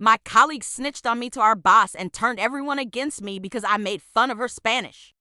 My colleague snitched on me to our boss and turned everyone against me because I made fun of her Spanish.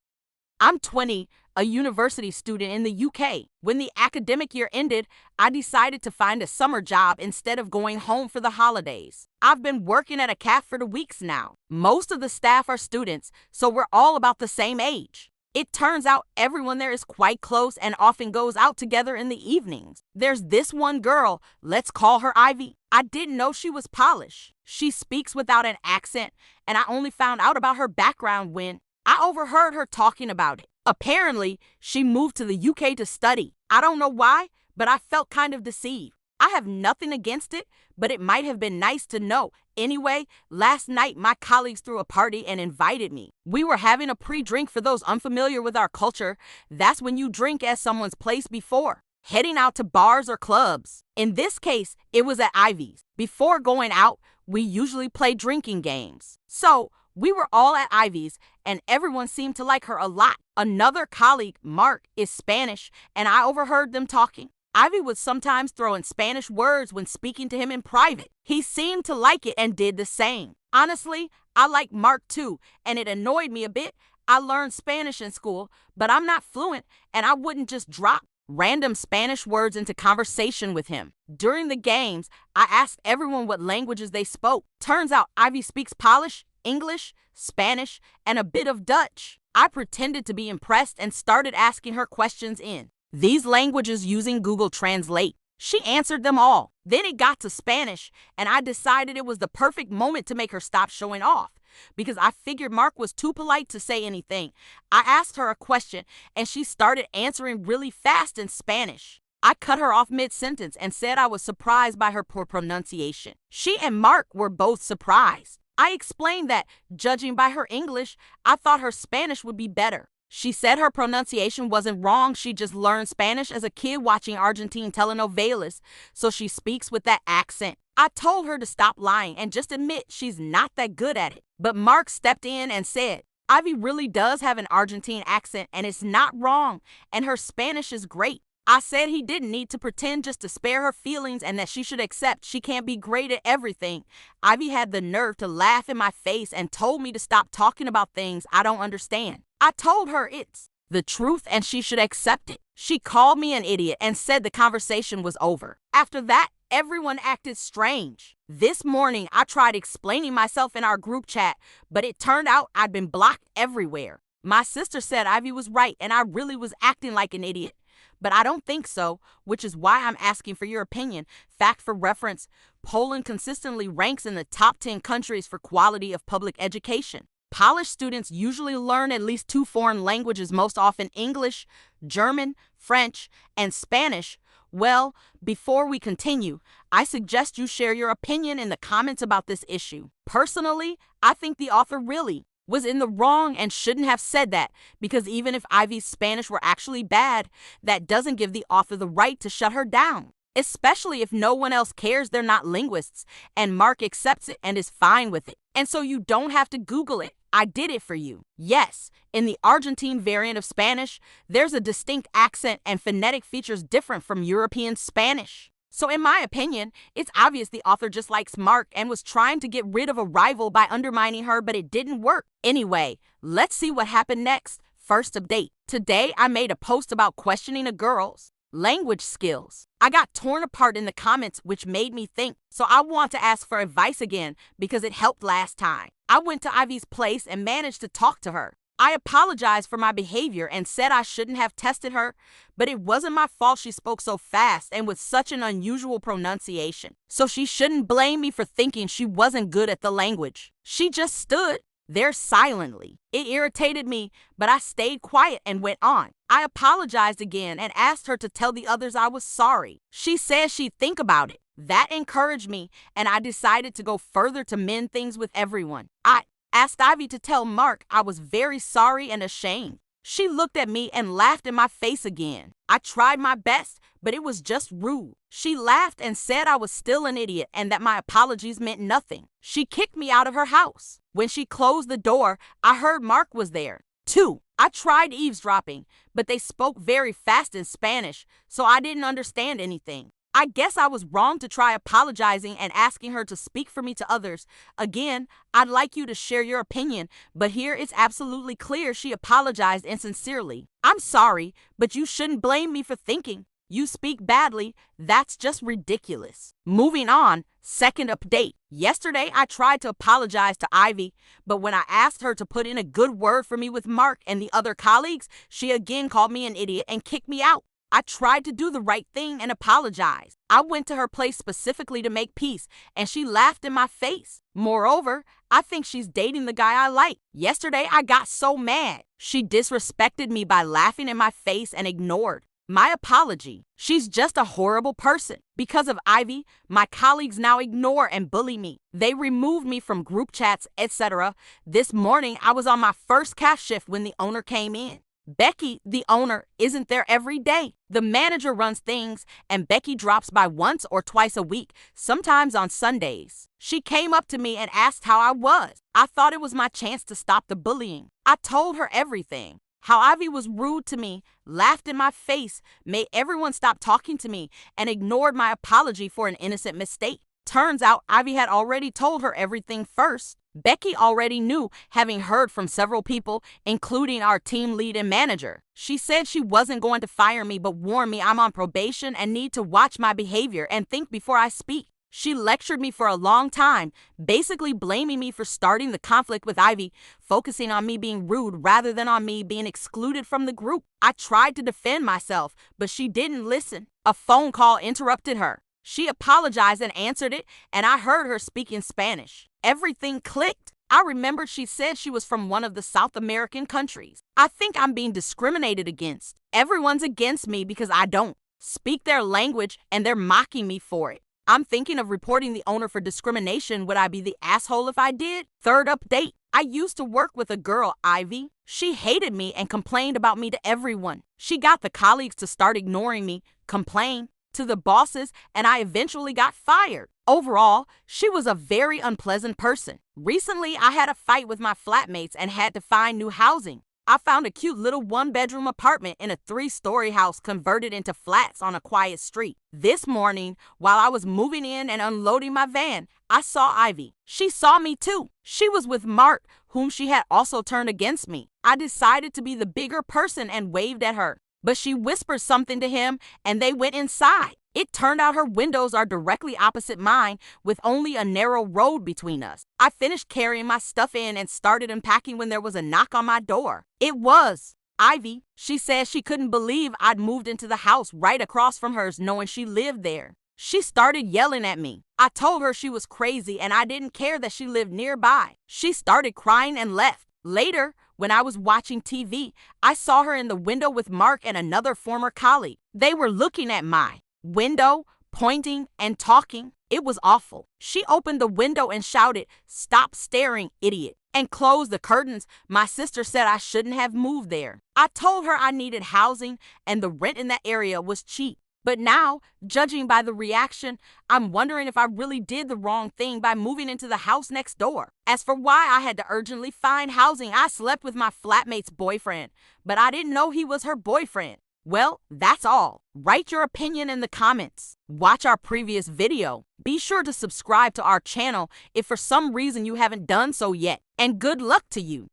I'm 20, a university student in the UK. When the academic year ended, I decided to find a summer job instead of going home for the holidays. I've been working at a cafe for weeks now. Most of the staff are students, so we're all about the same age. It turns out everyone there is quite close and often goes out together in the evenings. There's this one girl, let's call her Ivy. I didn't know she was Polish. She speaks without an accent, and I only found out about her background when I overheard her talking about it. Apparently, she moved to the UK to study. I don't know why, but I felt kind of deceived. I have nothing against it, but it might have been nice to know. Anyway, last night my colleagues threw a party and invited me. We were having a pre-drink. For those unfamiliar with our culture, that's when you drink at someone's place before heading out to bars or clubs. In this case, it was at Ivy's. Before going out, we usually play drinking games. So we were all at Ivy's, and everyone seemed to like her a lot. Another colleague, Mark, is Spanish, and I overheard them talking. Ivy would sometimes throw in Spanish words when speaking to him in private. He seemed to like it and did the same. Honestly, I like Mark too, and it annoyed me a bit. I learned Spanish in school, but I'm not fluent, and I wouldn't just drop random Spanish words into conversation with him. During the games, I asked everyone what languages they spoke. Turns out Ivy speaks Polish, English, Spanish, and a bit of Dutch. I pretended to be impressed and started asking her questions in these languages using Google Translate. She answered them all. Then it got to Spanish, and I decided it was the perfect moment to make her stop showing off because I figured Mark was too polite to say anything. I asked her a question, and she started answering really fast in Spanish. I cut her off mid-sentence and said I was surprised by her poor pronunciation. She and Mark were both surprised. I explained that, judging by her English, I thought her Spanish would be better. She said her pronunciation wasn't wrong, she just learned Spanish as a kid watching Argentine telenovelas, so she speaks with that accent. I told her to stop lying and just admit she's not that good at it. But Mark stepped in and said, Ivy really does have an Argentine accent and it's not wrong, and her Spanish is great. I said he didn't need to pretend just to spare her feelings and that she should accept she can't be great at everything. Ivy had the nerve to laugh in my face and told me to stop talking about things I don't understand. I told her it's the truth and she should accept it. She called me an idiot and said the conversation was over. After that, everyone acted strange. This morning, I tried explaining myself in our group chat, but it turned out I'd been blocked everywhere. My sister said Ivy was right and I really was acting like an idiot. But I don't think so, which is why I'm asking for your opinion. Fact for reference, Poland consistently ranks in the top 10 countries for quality of public education. Polish students usually learn at least 2 foreign languages, most often English, German, French, and Spanish. Well, before we continue, I suggest you share your opinion in the comments about this issue. Personally, I think the author really was in the wrong and shouldn't have said that, because even if Ivy's Spanish were actually bad, that doesn't give the author the right to shut her down, especially if no one else cares. They're not linguists, and Mark accepts it and is fine with it. And so you don't have to Google it. I did it for you. Yes, in the Argentine variant of Spanish, there's a distinct accent and phonetic features different from European Spanish. So in my opinion, it's obvious the author just likes Mark and was trying to get rid of a rival by undermining her, but it didn't work. Anyway, let's see what happened next. First update. Today, I made a post about questioning a girl's language skills. I got torn apart in the comments, which made me think. So I want to ask for advice again because it helped last time. I went to Ivy's place and managed to talk to her. I apologized for my behavior and said I shouldn't have tested her, but it wasn't my fault she spoke so fast and with such an unusual pronunciation. So she shouldn't blame me for thinking she wasn't good at the language. She just stood there silently. It irritated me, but I stayed quiet and went on. I apologized again and asked her to tell the others I was sorry. She said she'd think about it. That encouraged me, and I decided to go further to mend things with everyone. I asked Ivy to tell Mark I was very sorry and ashamed. She looked at me and laughed in my face again. I tried my best, but it was just rude. She laughed and said I was still an idiot and that my apologies meant nothing. She kicked me out of her house. When she closed the door, I heard Mark was there, too. I tried eavesdropping, but they spoke very fast in Spanish, so I didn't understand anything. I guess I was wrong to try apologizing and asking her to speak for me to others. Again, I'd like you to share your opinion, but here it's absolutely clear she apologized insincerely. I'm sorry, but you shouldn't blame me for thinking you speak badly. That's just ridiculous. Moving on, second update. Yesterday, I tried to apologize to Ivy, but when I asked her to put in a good word for me with Mark and the other colleagues, she again called me an idiot and kicked me out. I tried to do the right thing and apologize. I went to her place specifically to make peace, and she laughed in my face. Moreover, I think she's dating the guy I like. Yesterday, I got so mad. She disrespected me by laughing in my face and ignored my apology. She's just a horrible person. Because of Ivy, my colleagues now ignore and bully me. They removed me from group chats, etc. This morning, I was on my first cash shift when the owner came in. Becky, the owner, isn't there every day. The manager runs things, and Becky drops by once or twice a week, sometimes on Sundays. She came up to me and asked how I was. I thought it was my chance to stop the bullying. I told her everything. How Ivy was rude to me, laughed in my face, made everyone stop talking to me, and ignored my apology for an innocent mistake. Turns out Ivy had already told her everything first. Becky already knew, having heard from several people, including our team lead and manager. She said she wasn't going to fire me but warned me I'm on probation and need to watch my behavior and think before I speak. She lectured me for a long time, basically blaming me for starting the conflict with Ivy, focusing on me being rude rather than on me being excluded from the group. I tried to defend myself, but she didn't listen. A phone call interrupted her. She apologized and answered it, and I heard her speak in Spanish. Everything clicked. I remembered she said she was from one of the South American countries. I think I'm being discriminated against. Everyone's against me because I don't speak their language, and they're mocking me for it. I'm thinking of reporting the owner for discrimination. Would I be the asshole if I did? Third update. I used to work with a girl, Ivy. She hated me and complained about me to everyone. She got the colleagues to start ignoring me, complain to the bosses, and I eventually got fired. Overall, she was a very unpleasant person. Recently, I had a fight with my flatmates and had to find new housing. I found a cute little one-bedroom apartment in a 3-story house converted into flats on a quiet street. This morning, while I was moving in and unloading my van, I saw Ivy. She saw me too. She was with Mark, whom she had also turned against me. I decided to be the bigger person and waved at her, but she whispered something to him and they went inside. It turned out her windows are directly opposite mine, with only a narrow road between us. I finished carrying my stuff in and started unpacking when there was a knock on my door. It was Ivy. She said she couldn't believe I'd moved into the house right across from hers, knowing she lived there. She started yelling at me. I told her she was crazy and I didn't care that she lived nearby. She started crying and left. Later, when I was watching TV, I saw her in the window with Mark and another former colleague. They were looking at my window, pointing and talking. It was awful. She opened the window and shouted, "Stop staring, idiot," and closed the curtains. My sister said I shouldn't have moved there. I told her I needed housing and the rent in that area was cheap. But now, judging by the reaction, I'm wondering if I really did the wrong thing by moving into the house next door. As for why I had to urgently find housing, I slept with my flatmate's boyfriend, but I didn't know he was her boyfriend. Well, that's all. Write your opinion in the comments. Watch our previous video. Be sure to subscribe to our channel if for some reason you haven't done so yet. And good luck to you.